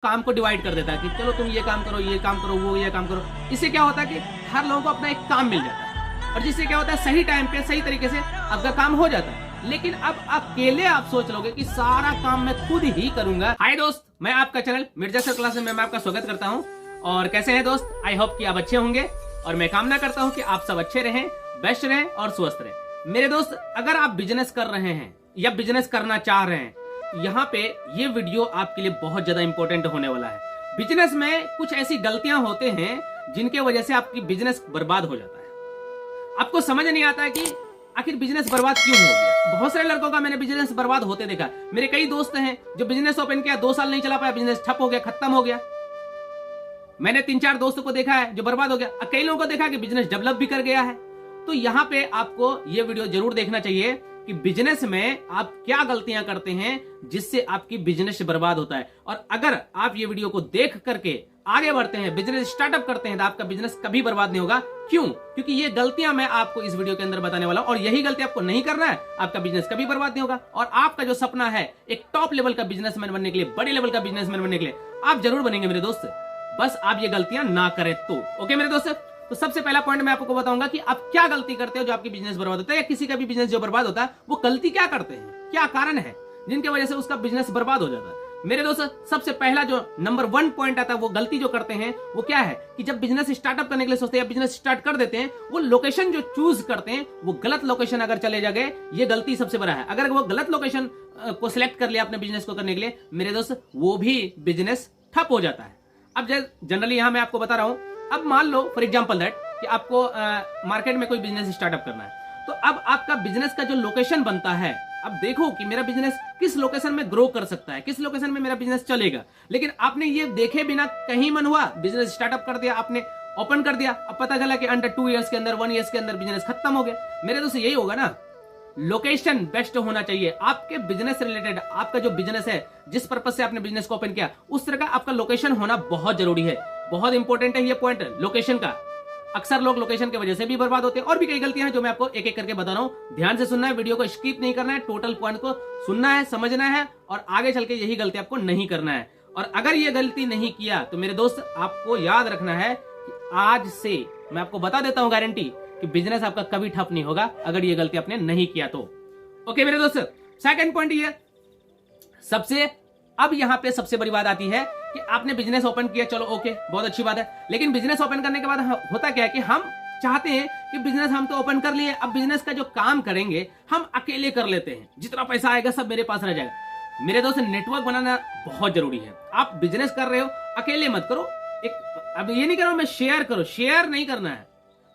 काम को डिवाइड कर देता है कि चलो तुम ये काम करो, ये काम करो, वो ये काम करो। इससे क्या होता है कि हर लोगों को अपना एक काम मिल जाता है और जिससे क्या होता है सही टाइम पे सही तरीके से आपका काम हो जाता है। लेकिन अब अकेले आप सोच लोगे कि सारा काम मैं खुद ही करूंगा। हाय दोस्त, मैं आपका चैनल मिर्जा सर क्लासेस में मैं आपका स्वागत करता हूं। और कैसे हैं दोस्त? आई होप कि आप अच्छे होंगे और मैं कामना करता हूं कि आप सब अच्छे रहें, बेस्ट रहें और स्वस्थ रहें। मेरे दोस्त, अगर आप बिजनेस कर रहे हैं या बिजनेस करना चाह रहे हैं, यहाँ पे ये वीडियो आपके लिए बहुत ज्यादा इंपॉर्टेंट होने वाला है। बिजनेस में कुछ ऐसी गलतियां होते हैं जिनके वजह से आपकी बिजनेस बर्बाद हो जाता है। आपको समझ नहीं आता है कि आखिर बिजनेस बर्बाद क्यों हो गया। बहुत सारे लड़कों का मैंने बिजनेस बर्बाद होते देखा। मेरे कई दोस्त हैं जो बिजनेस ओपन किया, 2 साल नहीं चला पाया, बिजनेस ठप हो गया, खत्म हो गया। मैंने 3-4 दोस्तों को देखा है जो बर्बाद हो गया। कई लोगों को देखा कि बिजनेस डेवलप भी कर गया है। तो यहाँ पे आपको ये वीडियो जरूर देखना चाहिए कि बिजनेस में आप क्या गलतियां करते हैं जिससे आपकी बिजनेस बर्बाद होता है। और अगर आप ये वीडियो को देख करके आगे बढ़ते हैं, बिजनेस स्टार्टअप करते हैं, तो आपका बिजनेस कभी बर्बाद नहीं होगा। क्यों? क्योंकि ये गलतियां मैं आपको इस वीडियो के अंदर बताने वाला हूं और यही गलती आपको नहीं करना है, आपका बिजनेस कभी बर्बाद नहीं होगा। और आपका जो सपना है एक टॉप लेवल का बिजनेसमैन बनने के लिए, बड़े लेवल का बिजनेसमैन बनने के लिए, आप जरूर बनेंगे मेरे दोस्त, बस आप ये गलतियां ना करें तो। ओके मेरे दोस्त, तो सबसे पहला पॉइंट मैं आपको बताऊंगा कि आप क्या गलती करते हो जो आपकी बिजनेस बर्बाद होता है, या किसी का भी बिजनेस जो बर्बाद होता है वो गलती क्या करते हैं, क्या कारण है जिनकी वजह से उसका बिजनेस बर्बाद हो जाता है। मेरे दोस्त, सबसे पहला जो नंबर 1 पॉइंट आता है, वो गलती जो करते हैं वो क्या है कि जब बिजनेस स्टार्टअप करने के लिए सोचते हैं या बिजनेस स्टार्ट कर देते हैं, वो लोकेशन जो चूज करते हैं वो गलत लोकेशन अगर चले जाए, ये गलती सबसे बड़ा है। अगर वो गलत लोकेशन को सिलेक्ट कर लिया अपने बिजनेस को करने के लिए, मेरे दोस्त, वो भी बिजनेस ठप हो जाता है। अब जनरली यहां मैं आपको बता रहा हूं, अब मान लो फॉर एग्जांपल दैट कि आपको मार्केट में कोई बिजनेस स्टार्टअप करना है, तो अब आपका बिजनेस का जो लोकेशन बनता है, अब देखो कि मेरा बिजनेस किस लोकेशन में ग्रो कर सकता है, किस लोकेशन में मेरा बिजनेस चलेगा। लेकिन आपने ये देखे बिना कहीं मन हुआ बिजनेस स्टार्टअप कर दिया, आपने ओपन कर दिया, अब पता चला कि अंडर 2 इयर्स के अंदर, 1 ईयर्स के अंदर बिजनेस खत्म हो गया। मेरे दोस्त, यही होगा ना, लोकेशन बेस्ट होना चाहिए आपके बिजनेस रिलेटेड। आपका जो बिजनेस है, जिस पर्पज से आपने बिजनेस को ओपन किया, उस तरह का आपका लोकेशन होना बहुत जरूरी है, बहुत इंपॉर्टेंट है ये पॉइंट लोकेशन का। अक्सर लोग लोकेशन की वजह से भी बर्बाद होते हैं। और भी कई गलतियां हैं जो मैं आपको एक एक करके बता रहा हूं। ध्यान से सुनना है, वीडियो को स्किप नहीं करना है, टोटल पॉइंट को सुनना है, समझना है और आगे चल के यही गलती आपको नहीं करना है। और अगर ये गलती नहीं किया तो मेरे दोस्त, आपको याद रखना है कि आज से मैं आपको बता देता हूं गारंटी कि बिजनेस आपका कभी ठप नहीं होगा अगर ये गलती आपने नहीं किया तो। ओके मेरे दोस्त, सेकंड पॉइंट ये अब यहां पे सबसे बड़ी बात आती है कि आपने बिजनेस ओपन किया, चलो ओके, बहुत अच्छी बात है। लेकिन बिजनेस ओपन करने के बाद होता क्या है कि हम चाहते हैं कि बिजनेस हम तो ओपन कर लिए, अब बिजनेस का जो काम करेंगे हम अकेले कर लेते हैं, जितना पैसा आएगा सब मेरे पास रह जाएगा। मेरे दोस्त, नेटवर्क बनाना बहुत जरूरी है। आप बिजनेस कर रहे हो, अकेले मत करो। अब ये नहीं करो मैं शेयर करो, शेयर नहीं करना है,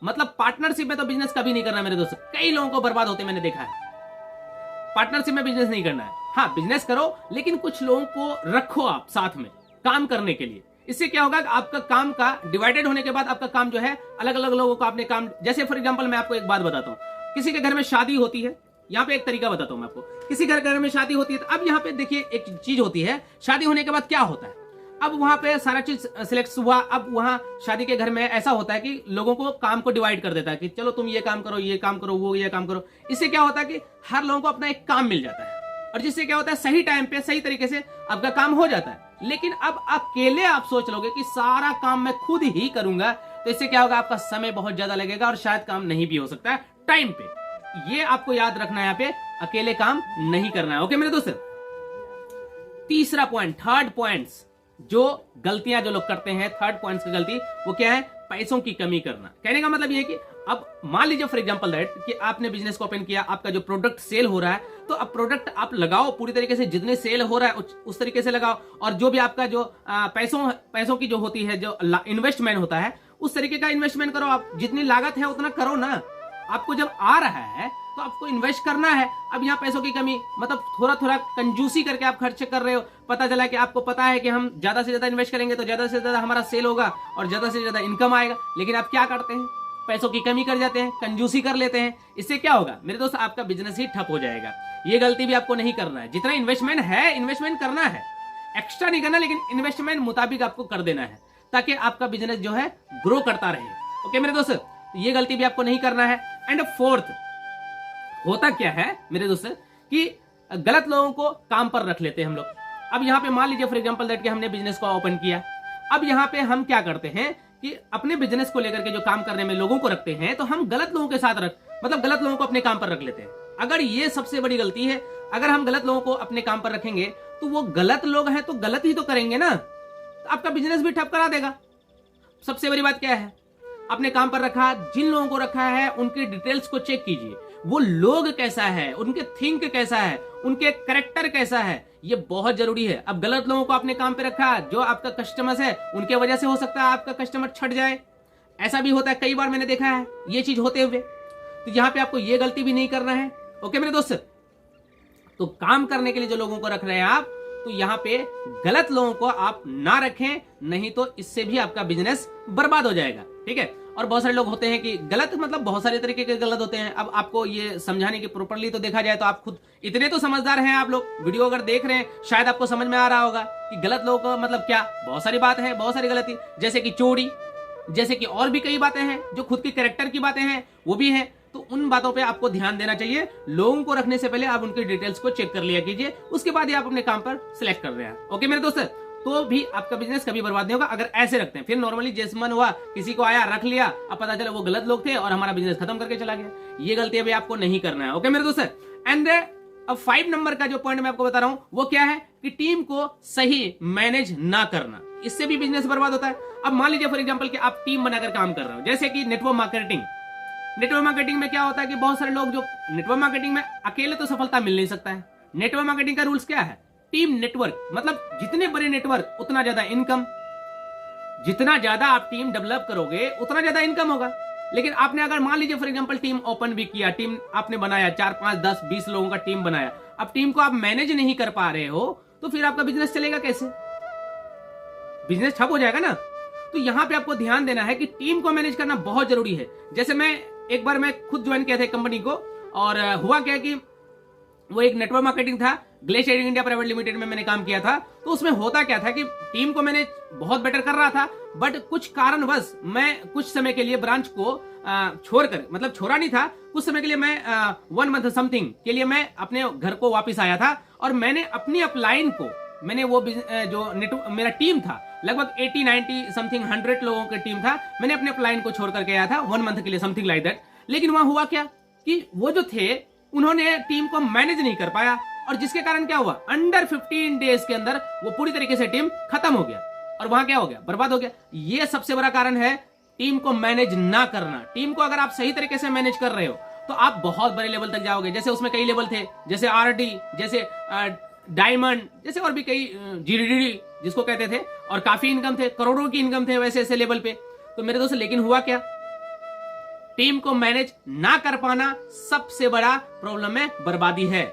मतलब पार्टनरशिप में तो बिजनेस कभी नहीं करना मेरे दोस्त। कई लोगों को बर्बाद होते मैंने देखा है। पार्टनरशिप में बिजनेस नहीं करना है। हाँ, बिजनेस करो लेकिन कुछ लोगों को रखो आप साथ में काम करने के लिए। इससे क्या होगा कि आपका काम का डिवाइडेड होने के बाद आपका काम जो है अलग अलग लोगों को आपने काम, जैसे फॉर एग्जांपल मैं आपको एक बात बताता हूँ, किसी के घर में शादी होती है, यहाँ पे एक तरीका बताता हूँ मैं आपको। किसी घर में शादी होती है, तो अब यहाँ पे देखिए एक चीज होती है, शादी होने के बाद क्या होता है, अब वहां पे सारा चीज सिलेक्ट हुआ। अब वहां शादी के घर में ऐसा होता है कि लोगों को काम को डिवाइड कर देता है कि चलो तुम ये काम करो, ये काम करो, वो ये काम करो। इससे क्या होता है कि हर लोगों को अपना एक काम मिल जाता है और जिससे क्या होता है सही टाइम पे सही तरीके से आपका काम हो जाता है। लेकिन अब अकेले आप सोच लोगे कि सारा काम मैं खुद ही करूंगा, तो इससे क्या होगा, आपका समय बहुत ज्यादा लगेगा और शायद काम नहीं भी हो सकता है टाइम पे। ये आपको याद रखना है, यहाँ पे अकेले काम नहीं करना है। ओके मेरे दोस्त, तीसरा पॉइंट, थर्ड पॉइंट्स जो गलतियां जो लोग करते हैं, थर्ड पॉइंट्स की गलती वो क्या है, पैसों की कमी करना। कहने का मतलब ये है कि अब मान लीजिए फॉर एग्जांपल दैट कि आपने बिजनेस को ओपन किया, आपका जो प्रोडक्ट सेल हो रहा है, तो अब प्रोडक्ट आप लगाओ पूरी तरीके से, जितने सेल हो रहा है उस तरीके से लगाओ। और जो भी आपका जो पैसों की जो होती है, जो इन्वेस्टमेंट होता है, उस तरीके का इन्वेस्टमेंट करो। आप जितनी लागत है उतना करो ना। आपको जब आ रहा है तो आपको इन्वेस्ट करना है। अब यहाँ पैसों की कमी मतलब थोड़ा थोड़ा कंजूसी करके आप खर्च कर रहे हो। पता चला कि आपको पता है कि हम ज्यादा से ज्यादा इन्वेस्ट करेंगे तो ज्यादा से ज्यादा हमारा सेल होगा और ज्यादा से ज्यादा इनकम आएगा। लेकिन आप क्या करते हैं, पैसों की कमी कर जाते हैं, कंजूसी कर लेते हैं। इससे क्या होगा मेरे दोस्त, आपका बिजनेस ही ठप हो जाएगा। ये गलती भी आपको नहीं करना है। जितना इन्वेस्टमेंट है, इन्वेस्टमेंट करना है, एक्स्ट्रा नहीं करना, लेकिन इन्वेस्टमेंट मुताबिक आपको कर देना है ताकि आपका बिजनेस जो है ग्रो करता रहे। ओके मेरे दोस्त, ये गलती भी आपको नहीं करना है। एंड फोर्थ, होता क्या है मेरे दोस्त कि गलत लोगों को काम पर रख लेते हैं हम लोग। अब यहाँ पे मान लीजिए फॉर एग्जांपल दैट कि हमने बिजनेस को ओपन किया। अब यहाँ पे हम क्या करते हैं कि अपने बिजनेस को लेकर के जो काम करने में लोगों को रखते हैं, तो हम गलत लोगों के साथ गलत लोगों को अपने काम पर रख लेते हैं। अगर ये सबसे बड़ी गलती है, अगर हम गलत लोगों को अपने काम पर रखेंगे तो वो गलत लोग हैं तो गलत ही तो करेंगे ना, तो आपका बिजनेस भी ठप करा देगा। सबसे बड़ी बात क्या है, अपने काम पर रखा, जिन लोगों को रखा है उनकी डिटेल्स को चेक कीजिए, वो लोग कैसा है, उनके थिंक कैसा है, उनके कैरेक्टर कैसा है, ये बहुत जरूरी है। अब गलत लोगों को अपने काम पे रखा, जो आपका कस्टमर्स है उनके वजह से हो सकता है आपका कस्टमर छट जाए, ऐसा भी होता है, कई बार मैंने देखा है ये चीज होते हुए। तो यहाँ पे आपको ये गलती भी नहीं करना है। ओके मेरे दोस्त, तो काम करने के लिए जो लोगों को रख रहे हैं आप, तो यहाँ पे गलत लोगों को आप ना रखें, नहीं तो इससे भी आपका बिजनेस बर्बाद हो जाएगा। ठीक है, और बहुत सारे लोग होते हैं कि गलत बहुत सारे तरीके के गलत होते हैं। अब आपको ये समझाने की प्रॉपरली तो देखा जाए तो आप खुद इतने तो समझदार हैं, आप लोग वीडियो अगर देख रहे हैं शायद आपको समझ में आ रहा होगा कि गलत लोगों को क्या, बहुत सारी बात है, बहुत सारी गलती, जैसे कि चोरी, जैसे कि और भी कई बातें हैं जो खुद के कैरेक्टर की बातें हैं वो भी हैं। तो उन बातों पे आपको ध्यान देना चाहिए। लोगों को रखने से पहले आप उनकी डिटेल्स को चेक कर लिया कीजिए, उसके बाद ही आप अपने काम पर सिलेक्ट कर रहे हैं। ओके मेरे दोस्त, तो भी आपका बिजनेस कभी बर्बाद नहीं होगा अगर ऐसे रखते हैं। फिर नॉर्मली जैसे मन हुआ किसी को आया रख लिया, अब पता चला वो गलत लोग थे और हमारा बिजनेस खत्म करके चला गया, ये गलती अभी आपको नहीं करना है। ओके मेरे दोस्त, एंड अब 5 नंबर का जो पॉइंट मैं आपको बता रहा हूं वो क्या है कि टीम को सही मैनेज ना करना, इससे भी बिजनेस बर्बाद होता है। अब मान लीजिए फॉर एग्जांपल कि आप टीम बनाकर काम कर रहे हो, जैसे कि नेटवर्क मार्केटिंग। नेटवर्क मार्केटिंग में क्या होता है कि बहुत सारे लोग जो नेटवर्क मार्केटिंग में अकेले तो सफलता मिल नहीं सकता है। नेटवर्क मार्केटिंग का रूल्स क्या है, टीम नेटवर्क, जितने बड़े नेटवर्क उतना ज्यादा इनकम, जितना ज्यादा आप टीम डेवलप करोगे उतना ज्यादा इनकम होगा। लेकिन आपने अगर मान लीजिए फॉर एग्जांपल टीम ओपन भी किया, टीम आपने बनाया, 4, 5, 10, 20 लोगों का टीम बनाया, अब टीम को आप मैनेज नहीं कर पा रहे हो तो फिर आपका बिजनेस चलेगा कैसे, बिजनेस ठप हो जाएगा ना। तो यहां पे आपको ध्यान देना है कि टीम को मैनेज करना बहुत जरूरी है। जैसे एक बार मैं खुद ज्वाइन किया था कंपनी को, और हुआ क्या कि वो एक नेटवर्क मार्केटिंग था, ग्लेशियर इंडिया प्राइवेट लिमिटेड में मैंने काम किया था। तो उसमें होता क्या था कि टीम को मैंने बहुत बेटर कर रहा था, बट कुछ कारणवश मैं कुछ समय के लिए ब्रांच को छोड़कर, छोड़ा नहीं था, कुछ समय के लिए मैं 1 मंथ समथिंग के लिए मैं अपने घर को वापस आया था, और मैंने अपनी अपलाइन को, मैंने वो जो मेरा टीम था लगभग 80, 90 समथिंग 100 लोगों की टीम था, मैंने अपने अपलाइन को छोड़ करके आया था 1 मंथ के लिए, समथिंग लाइक दैट। लेकिन वहां हुआ क्या कि वो जो थे उन्होंने टीम को मैनेज नहीं कर पाया, और जिसके कारण क्या हुआ, अंडर 15 डेज के अंदर वो पूरी तरीके से टीम खत्म हो गया, और वहां क्या हो गया, बर्बाद हो गया। ये सबसे बड़ा कारण है टीम को मैनेज ना करना। टीम को अगर आप सही तरीके से मैनेज कर रहे हो तो आप बहुत बड़े लेवल तक जाओगे। जैसे उसमें कई लेवल थे, जैसे RD, जैसे डायमंड, जैसे और भी कई GDD जिसको कहते थे, और काफी इनकम थे, करोड़ों की इनकम थे वैसे ऐसे लेवल पे। तो मेरे दोस्त, लेकिन हुआ क्या, टीम को मैनेज ना कर पाना सबसे बड़ा प्रॉब्लम में बर्बादी है।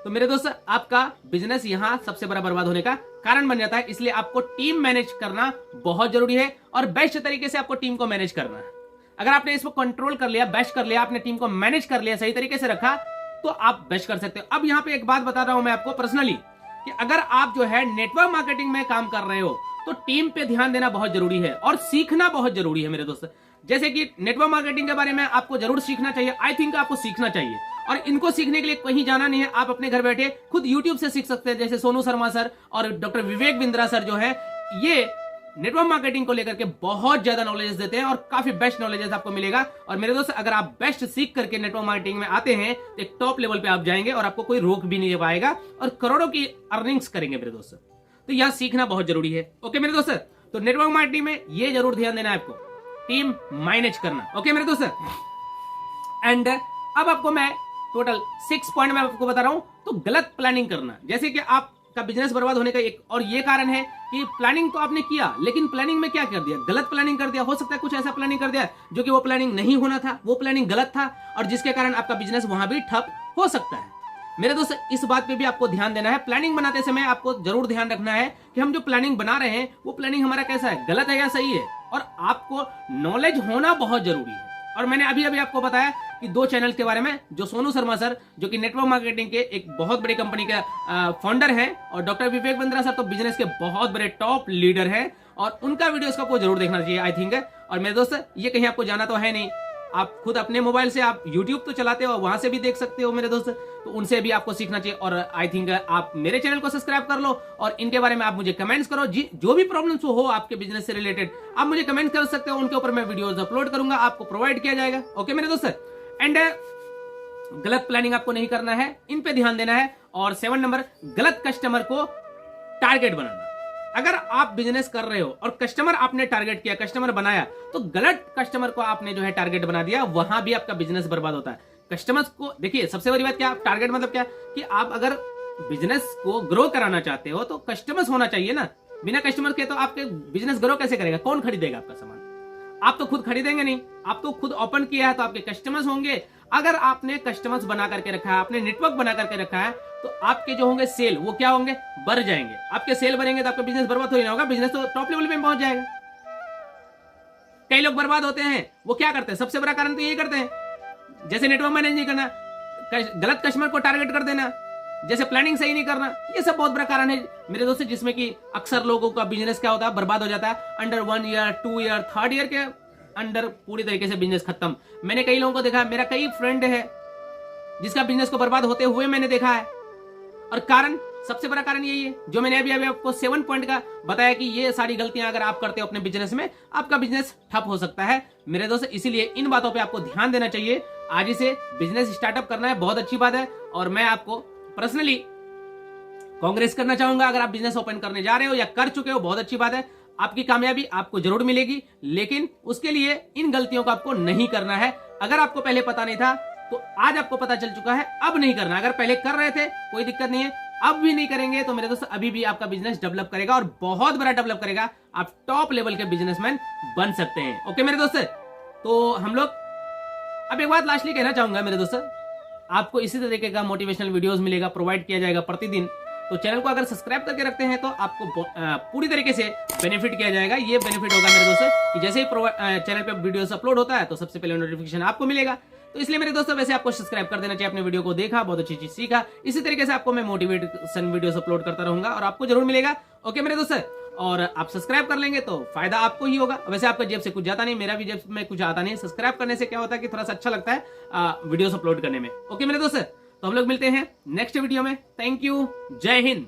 तो मेरे दोस्त, आपका बिजनेस यहां सबसे बड़ा बर्बाद होने का कारण बन जाता है। इसलिए आपको टीम मैनेज करना बहुत जरूरी है, और बेस्ट तरीके से आपको टीम को मैनेज करना है। अगर आपने इसको कंट्रोल कर लिया, बेस्ट कर लिया, आपने टीम को मैनेज कर लिया, सही तरीके से रखा, तो आप बेस्ट कर सकते हो। अब यहां पे एक बात बता रहा हूं मैं आपको पर्सनली, कि अगर आप जो है नेटवर्क मार्केटिंग में काम कर रहे हो तो टीम पे ध्यान देना बहुत जरूरी है, और सीखना बहुत जरूरी है मेरे दोस्त। जैसे कि नेटवर्क मार्केटिंग के बारे में आपको जरूर सीखना चाहिए, आई थिंक आपको सीखना चाहिए, और इनको सीखने के लिए कहीं जाना नहीं है, आप अपने घर बैठे खुद YouTube से सीख सकते हैं। जैसे सोनू शर्मा सर और डॉक्टर विवेक बिंद्रा सर जो है, ये नेटवर्क मार्केटिंग को लेकर के बहुत ज्यादा नॉलेज देते हैं, और काफी बेस्ट नॉलेज आपको मिलेगा। और मेरे दोस्त, अगर आप बेस्ट सीख करके नेटवर्क मार्केटिंग में आते हैं तो एक टॉप लेवल पे आप जाएंगे, और आपको कोई रोक भी नहीं दे पाएगा, और करोड़ों की अर्निंग्स करेंगे मेरे दोस्त। तो यह सीखना बहुत जरूरी है। ओके मेरे दोस्त, तो नेटवर्क मार्केटिंग में ये जरूर ध्यान देना है आपको, टीम मैनेज करना। ओके मेरे दोस्त, एंड अब आपको मैं टोटल 6 पॉइंट में आपको बता रहा हूं। तो गलत प्लानिंग करना, जैसे कि आपका बिजनेस बर्बाद होने का एक और ये कारण है कि प्लानिंग तो आपने किया, लेकिन प्लानिंग में क्या कर दिया, गलत प्लानिंग कर दिया। हो सकता है कुछ ऐसा प्लानिंग कर दिया जो कि वो प्लानिंग नहीं होना था, वो प्लानिंग गलत था, और जिसके कारण आपका बिजनेस वहां भी ठप हो सकता है। मेरे दोस्त, इस बात पे भी आपको ध्यान देना है। प्लानिंग बनाते समय आपको जरूर ध्यान रखना है कि हम जो प्लानिंग बना रहे हैं वो प्लानिंग हमारा कैसा है, गलत है या सही है, और आपको नॉलेज होना बहुत जरूरी है। और मैंने अभी अभी आपको बताया कि 2 चैनल के बारे में, जो सोनू शर्मा सर जो कि नेटवर्क मार्केटिंग के एक बहुत बड़ी कंपनी के फाउंडर हैं, और डॉक्टर विवेक बिंद्रा सर तो बिजनेस के बहुत बड़े टॉप लीडर हैं, और उनका वीडियोस को आपको जरूर देखना चाहिए आई थिंक। और मेरे दोस्त, ये कहीं आपको जाना तो है नहीं, आप खुद अपने मोबाइल से आप यूट्यूब तो चलाते हो, वहां से भी देख सकते हो मेरे दोस्त, तो उनसे भी आपको सीखना चाहिए। और आई थिंक आप मेरे चैनल को सब्सक्राइब कर लो और इनके बारे में आप मुझे कमेंट्स करो। जो भी प्रॉब्लम्स हो आपके बिजनेस से रिलेटेड आप मुझे कमेंट कर सकते हो, उनके ऊपर मैं वीडियोस अपलोड करूंगा, आपको प्रोवाइड किया जाएगा। ओके मेरे दोस्त, एंड गलत प्लानिंग आपको नहीं करना है, इन पे ध्यान देना है। और 7 नंबर, गलत कस्टमर को टारगेट बनाना। अगर आप बिजनेस कर रहे हो और कस्टमर आपने टारगेट किया, कस्टमर बनाया, तो गलत कस्टमर को आपने जो है टारगेट बना दिया, वहां भी आपका बिजनेस बर्बाद होता है। कस्टमर्स को देखिए, सबसे बड़ी बात क्या, टारगेट मतलब क्या कि आप अगर बिजनेस को ग्रो कराना चाहते हो तो कस्टमर्स होना चाहिए ना। बिना कस्टमर के तो आपके बिजनेस ग्रो कैसे करेगा? कौन खरीदेगा आपका सामान? आप तो खुद खरीदेंगे नहीं। आप तो खुद ओपन किया है तो आपके कस्टमर्स होंगे। अगर आपने कस्टमर्स बना करके रखा है, आपने नेटवर्क बना करके रखा है, तो आपके जो होंगे सेल, वो क्या होंगे? बढ़ जाएंगे। आपके सेल बढ़ेंगे तो आपका बिजनेस बर्बाद हो ही ना होगा, बिजनेस तो टॉप लेवल पे पहुंच जाएगा। कई लोग बर्बाद होते हैं, वो क्या करते हैं? सबसे बड़ा कारण तो यही करते हैं, जैसे नेटवर्क मैनेज नहीं करना, गलत कस्टमर को टारगेट कर देना, जैसे प्लानिंग सही नहीं करना, ये सब बहुत बड़ा कारण है मेरे दोस्त, जिसमें कि अक्सर लोगों का बिजनेस क्या होता है? बर्बाद हो जाता है। Under 1 year, 2 year, 3rd year के अंडर पूरी तरीके से बिजनेस खत्म। मैंने कई लोगों को देखा है, मेरा कई फ्रेंड है जिसका बिजनेस को बर्बाद होते हुए मैंने देखा है। और कारण, सबसे बड़ा कारण यही है जो मैंने अभी आपको 7 पॉइंट का बताया कि ये सारी गलतियां अगर आप करते हो अपने बिजनेस में, आपका बिजनेस ठप हो सकता है मेरे दोस्त। इसीलिए इन बातों पे आपको ध्यान देना चाहिए। आज ही से बिजनेस स्टार्टअप करना है, बहुत अच्छी बात है, और मैं आपको पर्सनली कांग्रेस करना चाहूंगा। अगर आप बिजनेस ओपन करने जा रहे हो या कर चुके हो, बहुत अच्छी बात है, आपकी कामयाबी आपको जरूर मिलेगी, लेकिन उसके लिए इन गलतियों को आपको नहीं करना है। अगर आपको पहले पता नहीं था तो आज आपको पता चल चुका है, अब नहीं करना। अगर पहले कर रहे थे कोई दिक्कत नहीं है, अब भी नहीं करेंगे तो मेरे दोस्त अभी भी आपका बिजनेस डेवलप करेगा और बहुत बड़ा डेवलप करेगा। आप टॉप लेवल के बिजनेसमैन बन सकते हैं। ओके मेरे दोस्त, तो हम लोग अब एक बात लास्टली कहना चाहूंगा मेरे दोस्त, आपको इसी तरीके का मोटिवेशनल वीडियोस मिलेगा, प्रोवाइड किया जाएगा प्रतिदिन। तो चैनल को अगर सब्सक्राइब करके रखते हैं तो आपको पूरी तरीके से बेनिफिट किया जाएगा। ये बेनिफिट होगा मेरे दोस्त कि जैसे ही चैनल पे वीडियोस अपलोड होता है तो सबसे पहले नोटिफिकेशन आपको मिलेगा। तो इसलिए मेरे दोस्तों, वैसे आपको सब्सक्राइब कर देना चाहिए। अपने वीडियो को देखा, बहुत अच्छी चीज सीखा, इसी तरीके से आपको मैं मोटिवेशन वीडियोस अपलोड करता रहूंगा और आपको जरूर मिलेगा। ओके मेरे दोस्त, और आप सब्सक्राइब कर लेंगे तो फायदा आपको ही होगा। वैसे आपका जेब से कुछ जाता नहीं, मेरा भी जेब में कुछ आता नहीं। सब्सक्राइब करने से क्या होता है कि थोड़ा सा अच्छा लगता है वीडियोस अपलोड करने में। ओके मेरे दोस्त, तो हम लोग मिलते हैं नेक्स्ट वीडियो में। थैंक यू, जय हिंद।